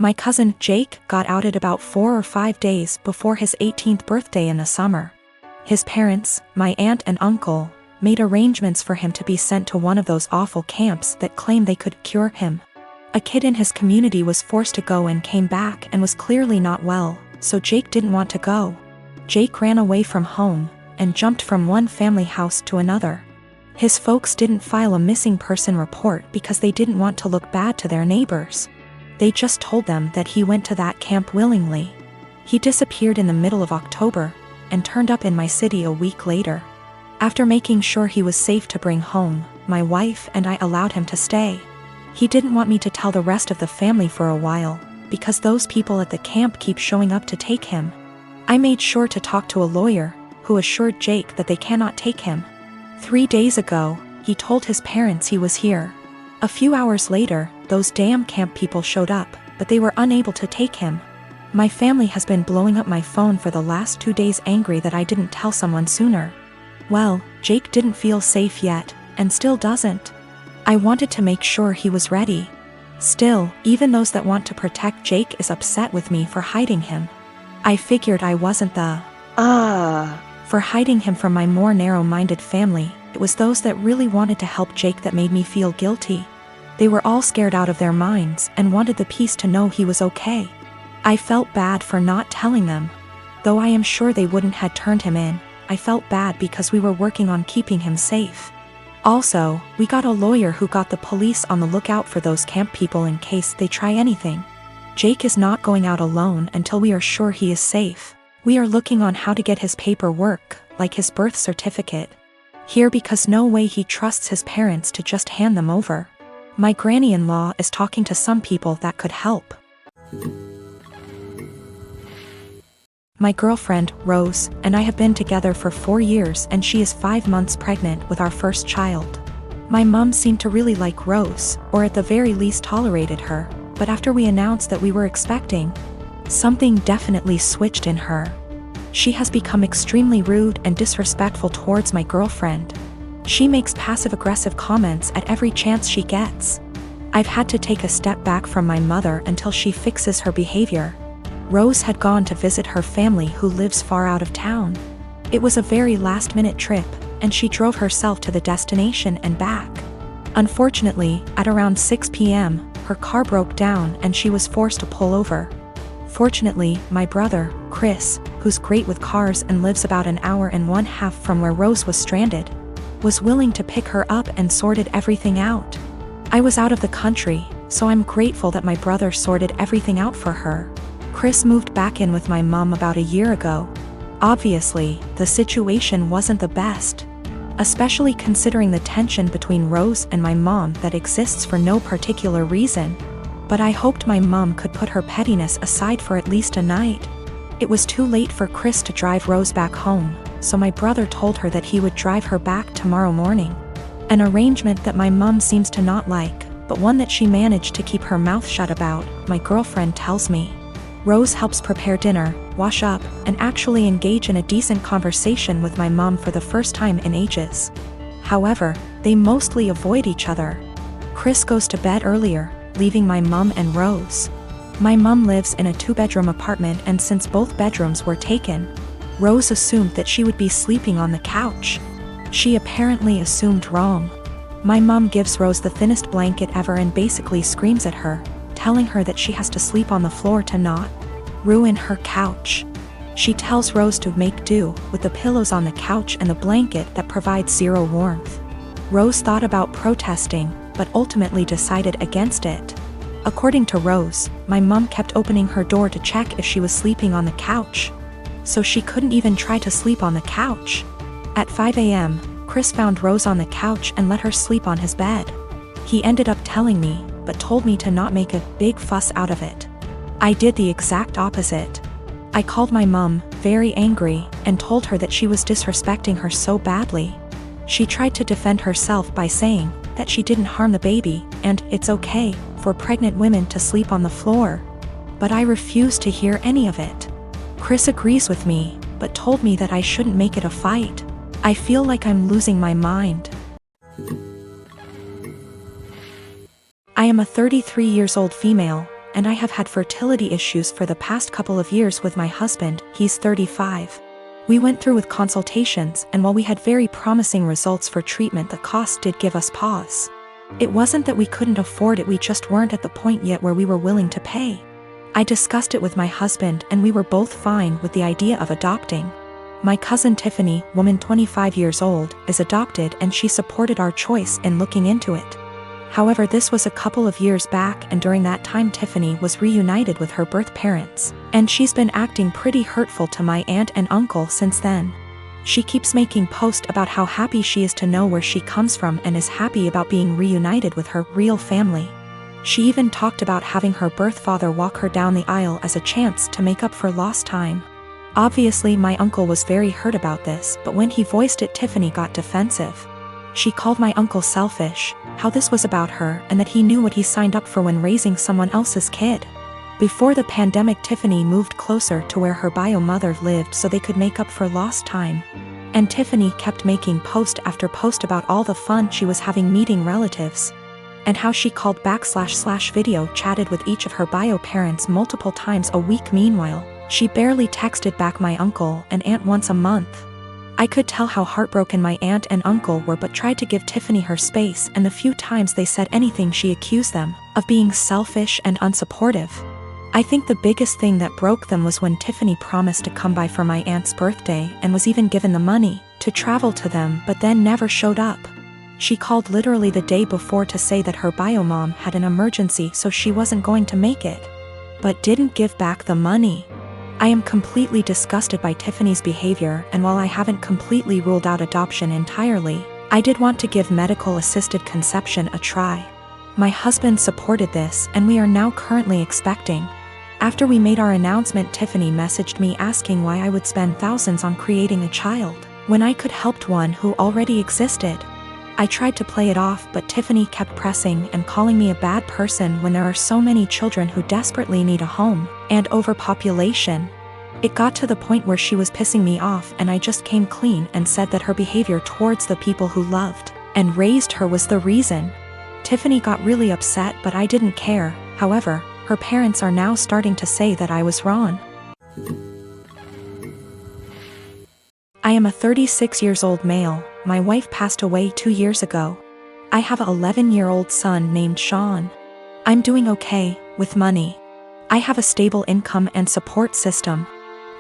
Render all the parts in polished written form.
My cousin, Jake, got outed about 4 or 5 days before his 18th birthday in the summer. His parents, my aunt and uncle, made arrangements for him to be sent to one of those awful camps that claim they could cure him. A kid in his community was forced to go and came back and was clearly not well, so Jake didn't want to go. Jake ran away from home and jumped from one family house to another. His folks didn't file a missing person report because they didn't want to look bad to their neighbors. They just told them that he went to that camp willingly. He disappeared in the middle of October and turned up in my city a week later. After making sure he was safe to bring home, my wife and I allowed him to stay. He didn't want me to tell the rest of the family for a while, because those people at the camp keep showing up to take him. I made sure to talk to a lawyer, who assured Jake that they cannot take him. 3 days ago, he told his parents he was here. A few hours later, those damn camp people showed up, but they were unable to take him. My family has been blowing up my phone for the last 2 days, angry that I didn't tell someone sooner. Well, Jake didn't feel safe yet, and still doesn't. I wanted to make sure he was ready. Still, even those that want to protect Jake is upset with me for hiding him. I figured I wasn't the for hiding him from my more narrow-minded family. It was those that really wanted to help Jake that made me feel guilty. They were all scared out of their minds and wanted the peace to know he was okay. I felt bad for not telling them. Though I am sure they wouldn't had turned him in, I felt bad because we were working on keeping him safe. Also, we got a lawyer who got the police on the lookout for those camp people in case they try anything. Jake is not going out alone until we are sure he is safe. We are looking on how to get his paperwork, like his birth certificate, here because no way he trusts his parents to just hand them over. My granny-in-law is talking to some people that could help. My girlfriend, Rose, and I have been together for 4 years and she is 5 months pregnant with our first child. My mom seemed to really like Rose, or at the very least tolerated her, but after we announced that we were expecting, something definitely switched in her. She has become extremely rude and disrespectful towards my girlfriend. She makes passive-aggressive comments at every chance she gets. I've had to take a step back from my mother until she fixes her behavior. Rose had gone to visit her family who lives far out of town. It was a very last-minute trip, and she drove herself to the destination and back. Unfortunately, at around 6 p.m., her car broke down and she was forced to pull over. Fortunately, my brother, Chris, who's great with cars and lives about an hour and 1/2 from where Rose was stranded, was willing to pick her up and sorted everything out. I was out of the country, so I'm grateful that my brother sorted everything out for her. Chris moved back in with my mom about a year ago. Obviously, the situation wasn't the best, especially considering the tension between Rose and my mom that exists for no particular reason. But I hoped my mom could put her pettiness aside for at least a night. It was too late for Chris to drive Rose back home, so my brother told her that he would drive her back tomorrow morning. An arrangement that my mom seems to not like, but one that she managed to keep her mouth shut about, my girlfriend tells me. Rose helps prepare dinner, wash up, and actually engage in a decent conversation with my mom for the first time in ages. However, they mostly avoid each other. Chris goes to bed earlier, leaving my mom and Rose. My mom lives in a 2-bedroom apartment, and since both bedrooms were taken, Rose assumed that she would be sleeping on the couch. She apparently assumed wrong. My mom gives Rose the thinnest blanket ever and basically screams at her, telling her that she has to sleep on the floor to not ruin her couch. She tells Rose to make do with the pillows on the couch and the blanket that provides zero warmth. Rose thought about protesting, but ultimately decided against it. According to Rose, my mom kept opening her door to check if she was sleeping on the couch, so she couldn't even try to sleep on the couch. At 5 a.m., Chris found Rose on the couch and let her sleep on his bed. He ended up telling me, but told me to not make a big fuss out of it. I did the exact opposite. I called my mom, very angry, and told her that she was disrespecting her so badly. She tried to defend herself by saying that she didn't harm the baby, and it's okay for pregnant women to sleep on the floor. But I refused to hear any of it. Chris agrees with me, but told me that I shouldn't make it a fight. I feel like I'm losing my mind. I am a 33 years old female, and I have had fertility issues for the past couple of years with my husband, he's 35. We went through with consultations, and while we had very promising results for treatment, the cost did give us pause. It wasn't that we couldn't afford it, we just weren't at the point yet where we were willing to pay. I discussed it with my husband and we were both fine with the idea of adopting. My cousin Tiffany, woman 25 years old, is adopted and she supported our choice in looking into it. However, this was a couple of years back, and during that time Tiffany was reunited with her birth parents, and she's been acting pretty hurtful to my aunt and uncle since then. She keeps making posts about how happy she is to know where she comes from and is happy about being reunited with her real family. She even talked about having her birth father walk her down the aisle as a chance to make up for lost time. Obviously, my uncle was very hurt about this, but when he voiced it, Tiffany got defensive. She called my uncle selfish, how this was about her, and that he knew what he signed up for when raising someone else's kid. Before the pandemic, Tiffany moved closer to where her bio mother lived so they could make up for lost time. And Tiffany kept making post after post about all the fun she was having meeting relatives, and how she called / video chatted with each of her bio parents multiple times a week. Meanwhile, she barely texted back my uncle and aunt once a month. I could tell how heartbroken my aunt and uncle were, but tried to give Tiffany her space, and the few times they said anything she accused them of being selfish and unsupportive. I think the biggest thing that broke them was when Tiffany promised to come by for my aunt's birthday and was even given the money to travel to them, but then never showed up. She called literally the day before to say that her bio mom had an emergency so she wasn't going to make it, but didn't give back the money. I am completely disgusted by Tiffany's behavior, and while I haven't completely ruled out adoption entirely, I did want to give medical-assisted conception a try. My husband supported this, and we are now currently expecting. After we made our announcement, Tiffany messaged me asking why I would spend thousands on creating a child when I could help one who already existed. I tried to play it off, but Tiffany kept pressing and calling me a bad person when there are so many children who desperately need a home, and overpopulation. It got to the point where she was pissing me off, and I just came clean and said that her behavior towards the people who loved and raised her was the reason. Tiffany got really upset, but I didn't care. However, her parents are now starting to say that I was wrong. I am a 36-year-old male. My wife passed away 2 years ago. I have an 11-year-old son named Sean. I'm doing okay with money. I have a stable income and support system.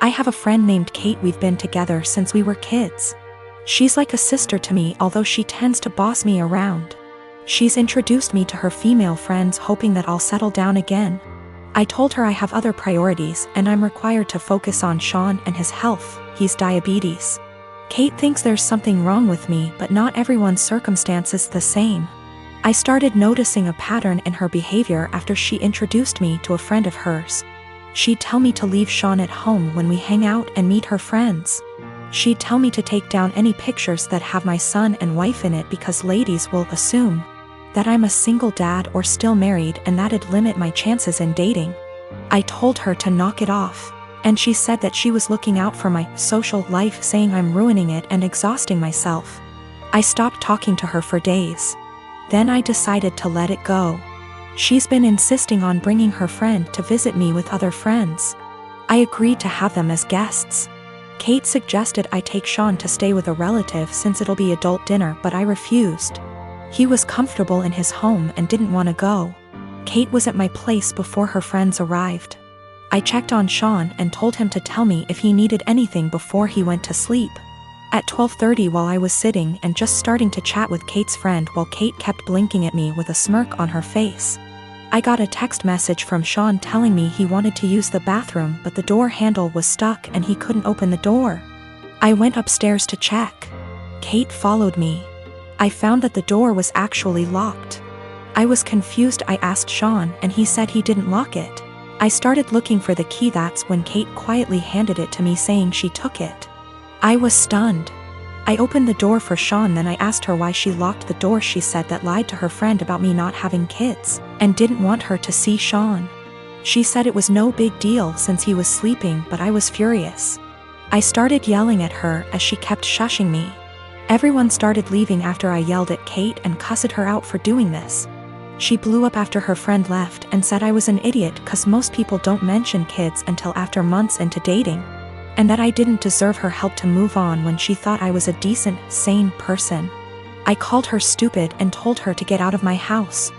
I have a friend named Kate. We've been together since we were kids. She's like a sister to me, although she tends to boss me around. She's introduced me to her female friends, hoping that I'll settle down again. I told her I have other priorities and I'm required to focus on Sean and his health. He's diabetes. Kate thinks there's something wrong with me, but not everyone's circumstance is the same. I started noticing a pattern in her behavior after she introduced me to a friend of hers. She'd tell me to leave Sean at home when we hang out and meet her friends. She'd tell me to take down any pictures that have my son and wife in it because ladies will assume that I'm a single dad or still married, and that'd limit my chances in dating. I told her to knock it off, and she said that she was looking out for my social life, saying I'm ruining it and exhausting myself. I stopped talking to her for days. Then I decided to let it go. She's been insisting on bringing her friend to visit me with other friends. I agreed to have them as guests. Kate suggested I take Sean to stay with a relative since it'll be adult dinner, but I refused. He was comfortable in his home and didn't want to go. Kate was at my place before her friends arrived. I checked on Sean and told him to tell me if he needed anything before he went to sleep. At 12:30, while I was sitting and just starting to chat with Kate's friend, while Kate kept blinking at me with a smirk on her face, I got a text message from Sean telling me he wanted to use the bathroom, but the door handle was stuck and he couldn't open the door. I went upstairs to check. Kate followed me. I found that the door was actually locked. I was confused. I asked Sean and he said he didn't lock it. I started looking for the key. That's when Kate quietly handed it to me, saying she took it. I was stunned. I opened the door for Sean, then I asked her why she locked the door. She said that lied to her friend about me not having kids and didn't want her to see Sean. She said it was no big deal since he was sleeping, but I was furious. I started yelling at her as she kept shushing me. Everyone started leaving after I yelled at Kate and cussed her out for doing this. She blew up after her friend left and said I was an idiot cause most people don't mention kids until after months into dating, and that I didn't deserve her help to move on when she thought I was a decent, sane person. I called her stupid and told her to get out of my house.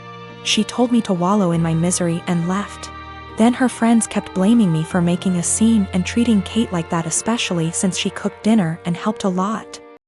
She told me to wallow in my misery and left. Then her friends kept blaming me for making a scene and treating Kate like that, especially since she cooked dinner and helped a lot.